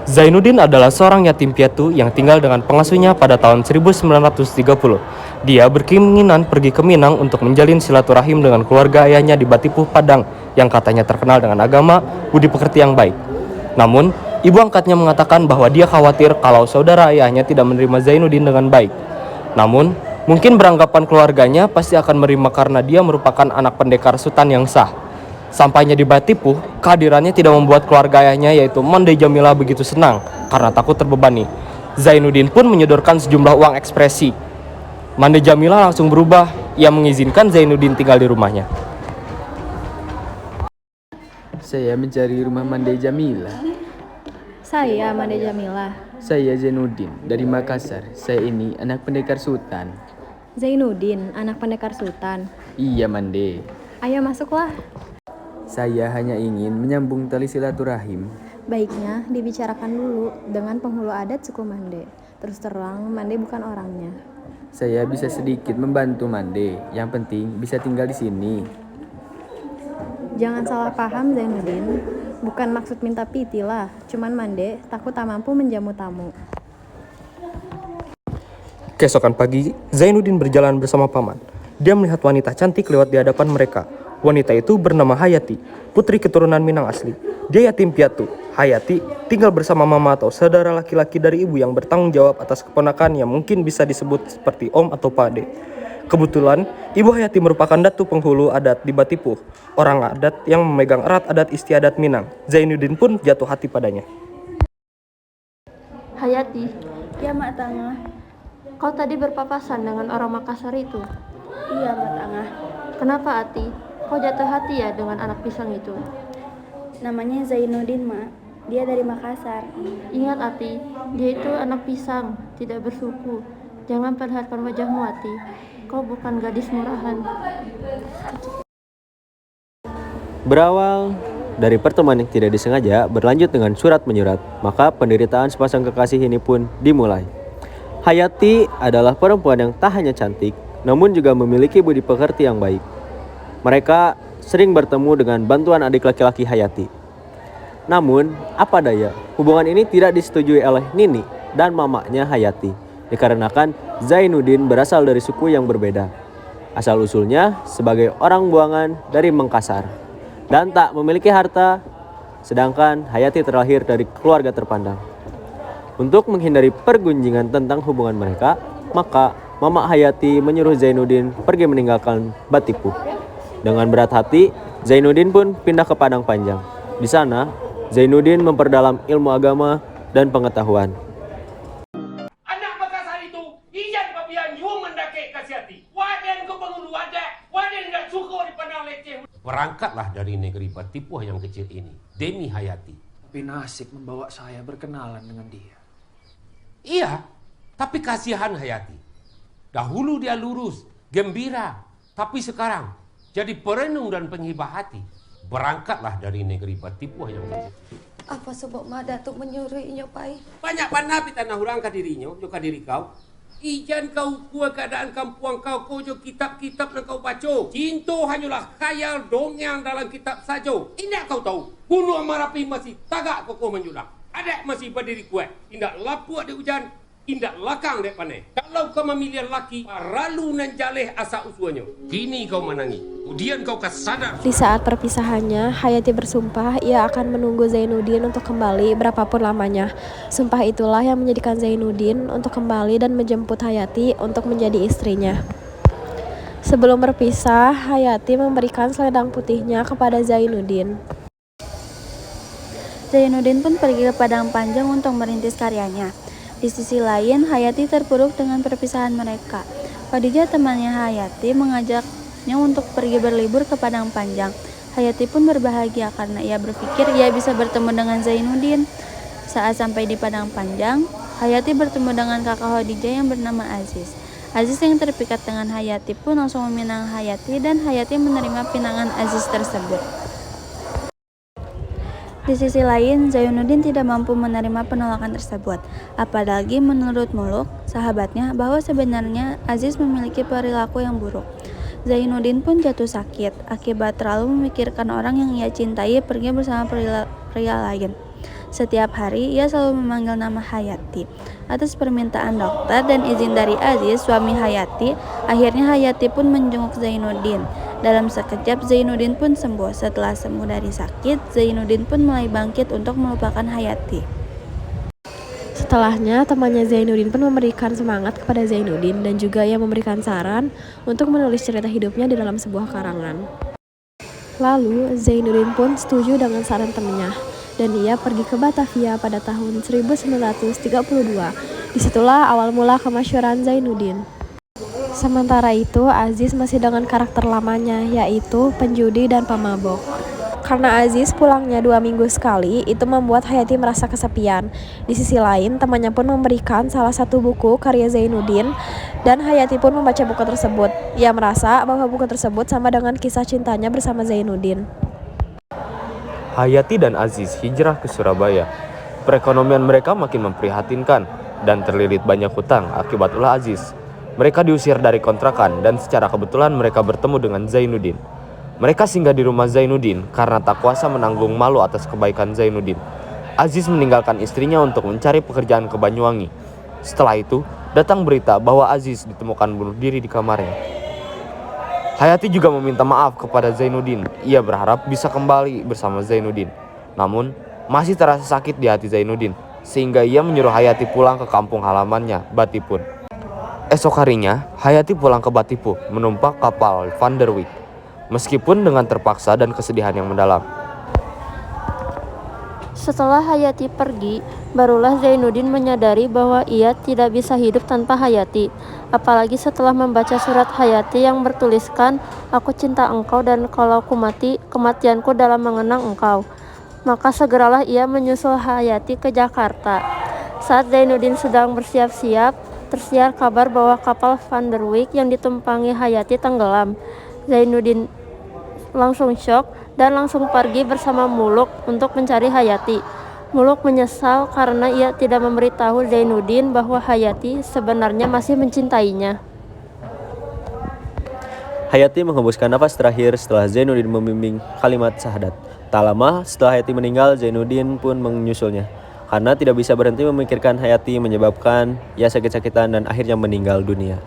Zainuddin adalah seorang yatim piatu yang tinggal dengan pengasuhnya pada tahun 1930. Dia berkeinginan pergi ke Minang untuk menjalin silaturahim dengan keluarga ayahnya di Batipuh, Padang, yang katanya terkenal dengan agama, budi pekerti yang baik. Namun, ibu angkatnya mengatakan bahwa dia khawatir kalau saudara ayahnya tidak menerima Zainuddin dengan baik. Namun, mungkin beranggapan keluarganya pasti akan menerima karena dia merupakan anak pendekar Sultan yang sah. Sampainya di Batipuh, kehadirannya tidak membuat keluarga ayahnya yaitu Mande Jamila begitu senang karena takut terbebani. Zainuddin pun menyodorkan sejumlah uang ekspresi. Mande Jamila langsung berubah, ia mengizinkan Zainuddin tinggal di rumahnya. Saya mencari rumah Mande Jamila. Saya Mande Jamila. Saya Zainuddin dari Makassar. Saya ini anak pendekar Sultan. Zainuddin, anak pendekar Sultan. Iya Mande. Ayo masuklah. Saya hanya ingin menyambung tali silaturahim. Baiknya dibicarakan dulu dengan penghulu adat suku Mande. Terus terang, Mande bukan orangnya. Saya bisa sedikit membantu Mande. Yang penting bisa tinggal di sini. Jangan salah paham Zainuddin. Bukan maksud minta piti lah. Cuman Mande takut tak mampu menjamu tamu. Keesokan pagi, Zainuddin berjalan bersama paman. Dia melihat wanita cantik lewat di hadapan mereka. Wanita itu bernama Hayati, putri keturunan Minang asli. Dia yatim piatu. Hayati tinggal bersama mama atau saudara laki-laki dari ibu yang bertanggung jawab atas keponakan yang mungkin bisa disebut seperti om atau pade. Kebetulan, ibu Hayati merupakan datu penghulu adat di Batipuh, orang adat yang memegang erat adat istiadat Minang. Zainuddin pun jatuh hati padanya. Hayati, ya Mak Tangah. Kau tadi berpapasan dengan orang Makassar itu? Iya Mak Tangah. Kenapa Ati? Kau jatuh hati ya dengan anak pisang itu? Namanya Zainuddin Mak. Dia dari Makassar. Ingat Ati, dia itu anak pisang, tidak bersuku. Jangan perlihatkan wajahmu Ati. Kau bukan gadis murahan. Berawal dari pertemuan yang tidak disengaja berlanjut dengan surat menyurat, maka penderitaan sepasang kekasih ini pun dimulai. Hayati adalah perempuan yang tak hanya cantik, namun juga memiliki budi pekerti yang baik. Mereka sering bertemu dengan bantuan adik laki-laki Hayati. Namun, apa daya, hubungan ini tidak disetujui oleh Nini dan mamanya Hayati, dikarenakan Zainuddin berasal dari suku yang berbeda. Asal-usulnya sebagai orang buangan dari Makassar dan tak memiliki harta, sedangkan Hayati terlahir dari keluarga terpandang. Untuk menghindari pergunjingan tentang hubungan mereka, maka Mama Hayati menyuruh Zainuddin pergi meninggalkan Batipuh. Dengan berat hati, Zainuddin pun pindah ke Padang Panjang. Di sana, Zainuddin memperdalam ilmu agama dan pengetahuan. Anak Makassar itu, ijan papian yu mendake kasiati. Waden ke penghulu adat, waden gak suka dipandang leceh. Berangkatlah dari negeri Batipuh yang kecil ini, demi Hayati. Tapi nasib membawa saya berkenalan dengan dia. Iya, tapi kasihan Hayati. Dahulu dia lurus, gembira, tapi sekarang jadi perenung dan penghibah hati. Berangkatlah dari negeri Batipuh yang kecil. Apa sebab Mak Datuk menyuruh inyo pai? Banyak pandai tanah hurang ka dirinya, joka diri kau. Ijan kau kuat keadaan kampung kau jo kitab-kitab yang kau baca. Cinta hanyalah khayal dongeng dalam kitab saja. Indak kau tahu, Gunung Merapi masih tagak kokoh menjulang. Ada masih berdiri kuat. Indak lapuk di hujan, indak lakang dek panai. Kalau kau memilih laki, paralu nan jaleh asa usuanya. Kini kau menangi, kemudian kau sadar. Di saat perpisahannya, Hayati bersumpah ia akan menunggu Zainuddin untuk kembali berapapun lamanya. Sumpah itulah yang menjadikan Zainuddin untuk kembali dan menjemput Hayati untuk menjadi istrinya. Sebelum berpisah, Hayati memberikan selendang putihnya kepada Zainuddin. Zainuddin pun pergi ke Padang Panjang untuk merintis karyanya. Di sisi lain, Hayati terpuruk dengan perpisahan mereka. Khadijah temannya Hayati mengajaknya untuk pergi berlibur ke Padang Panjang. Hayati pun berbahagia karena ia berpikir ia bisa bertemu dengan Zainuddin. Saat sampai di Padang Panjang, Hayati bertemu dengan kakak Khadijah yang bernama Aziz. Aziz yang terpikat dengan Hayati pun langsung meminang Hayati dan Hayati menerima pinangan Aziz tersebut. Di sisi lain, Zainuddin tidak mampu menerima penolakan tersebut. Apalagi menurut Muluk, sahabatnya, bahwa sebenarnya Aziz memiliki perilaku yang buruk. Zainuddin pun jatuh sakit akibat terlalu memikirkan orang yang ia cintai pergi bersama pria lain. Setiap hari ia selalu memanggil nama Hayati. Atas permintaan dokter dan izin dari Aziz, suami Hayati, akhirnya Hayati pun menjenguk Zainuddin. Dalam sekejap Zainuddin pun sembuh. Setelah sembuh dari sakit, Zainuddin pun mulai bangkit untuk melupakan Hayati. Setelahnya, temannya Zainuddin pun memberikan semangat kepada Zainuddin dan juga ia memberikan saran untuk menulis cerita hidupnya di dalam sebuah karangan. Lalu, Zainuddin pun setuju dengan saran temannya dan ia pergi ke Batavia pada tahun 1932. Disitulah awal mula kemasyhuran Zainuddin. Sementara itu, Aziz masih dengan karakter lamanya, yaitu penjudi dan pemabok. Karena Aziz pulangnya 2 minggu sekali, itu membuat Hayati merasa kesepian. Di sisi lain, temannya pun memberikan salah satu buku karya Zainuddin, dan Hayati pun membaca buku tersebut. Ia merasa bahwa buku tersebut sama dengan kisah cintanya bersama Zainuddin. Hayati dan Aziz hijrah ke Surabaya. Perekonomian mereka makin memprihatinkan dan terlilit banyak hutang akibat ulah Aziz. Mereka diusir dari kontrakan dan secara kebetulan mereka bertemu dengan Zainuddin. Mereka singgah di rumah Zainuddin karena tak kuasa menanggung malu atas kebaikan Zainuddin. Aziz meninggalkan istrinya untuk mencari pekerjaan ke Banyuwangi. Setelah itu, datang berita bahwa Aziz ditemukan bunuh diri di kamarnya. Hayati juga meminta maaf kepada Zainuddin. Ia berharap bisa kembali bersama Zainuddin. Namun, masih terasa sakit di hati Zainuddin, sehingga ia menyuruh Hayati pulang ke kampung halamannya, Batipun. Esok harinya, Hayati pulang ke Batipu, menumpak kapal Van der Wijk, meskipun dengan terpaksa dan kesedihan yang mendalam. Setelah Hayati pergi, barulah Zainuddin menyadari bahwa ia tidak bisa hidup tanpa Hayati. Apalagi setelah membaca surat Hayati yang bertuliskan, "Aku cinta engkau dan kalau aku mati, kematianku dalam mengenang engkau." Maka segeralah ia menyusul Hayati ke Jakarta. Saat Zainuddin sedang bersiap-siap, tersiar kabar bahwa kapal Van der Wijk yang ditumpangi Hayati tenggelam. Zainuddin langsung syok dan langsung pergi bersama Muluk untuk mencari Hayati. Muluk menyesal karena ia tidak memberitahu Zainuddin bahwa Hayati sebenarnya masih mencintainya. Hayati menghembuskan nafas terakhir setelah Zainuddin membimbing kalimat syahadat. Tak lama setelah Hayati meninggal, Zainuddin pun menyusulnya. Karena tidak bisa berhenti memikirkan Hayati menyebabkan ia sakit-sakitan dan akhirnya meninggal dunia.